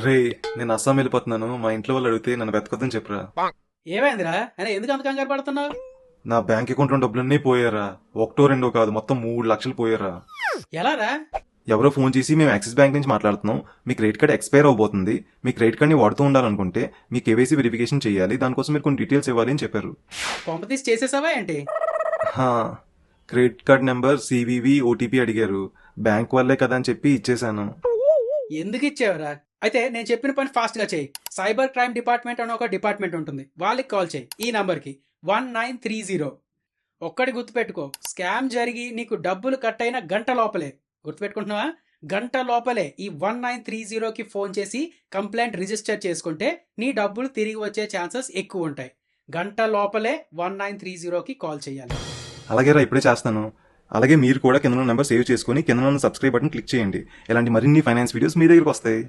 రే, నేను అస్సాం వెళ్ళిపోతున్నాను. మా ఇంట్లో వాళ్ళు అడిగితే నన్ను వెతకొద్దని చెప్పరా. ఏమైందిరా అరే ఎందుకు అంత కంగారు పడుతున్నావు? నా బ్యాంక్ అకౌంట్లో డబ్బులన్నీ పోయారా. ఒకటో రెండో కాదు, మొత్తం 3 లక్షలు పోయారా. ఎలారా? ఎవరో ఫోన్ చేసి మేము యాక్సిస్ బ్యాంక్ నుంచి మాట్లాడుతున్నాం, మీ క్రెడిట్ కార్డ్ ఎక్స్పైర్ అవబోతుంది, మీ క్రెడిట్ కార్డ్ని వాడుతూ ఉండాలనుకుంటే మీ కేవైసీ వెరిఫికేషన్ చేయాలి, దానికోసం మీరు కొన్ని డీటెయిల్స్ ఇవ్వాలి అని చెప్పారు. కొంపతీసి చేసేసావా ఏంటి? హా, credit card number CVV OTP అడిగారు. బ్యాంక్ వాళ్ళే కదా అని చెప్పి ఇచ్చేశాను. ఎందుకు ఇచ్చావురా? అయితే నేను చెప్పిన పని ఫాస్ట్ గా చేయి. సైబర్ క్రైమ్ డిపార్ట్మెంట్ అని ఒక డిపార్ట్మెంట్ ఉంటుంది, వాళ్ళకి కాల్ చేయి. ఈ నంబర్కి 1930. ఒక్కటి గుర్తుపెట్టుకో, స్కామ్ జరిగి నీకు డబ్బులు కట్ అయిన గంట లోపలే, గుర్తుపెట్టుకుంటున్నావా? గంట లోపలే ఈ 1930కి ఫోన్ చేసి కంప్లైంట్ రిజిస్టర్ చేసుకుంటే నీ డబ్బులు తిరిగి వచ్చే ఛాన్సెస్ ఎక్కువ ఉంటాయి. గంట లోపలే 1930కి కాల్ చేయాలి. అలాగే రా, ఇప్పుడే చేస్తాను. అలాగే మీరు కూడా కింద నెంబర్ సేవ్ చేసుకుని కింద సబ్స్క్రైబ్ బటన్ క్లిక్ చేయండి. ఇలాంటి మరిన్ని ఫైనాన్స్ వీడియోస్ మీ దగ్గరికి వస్తాయి.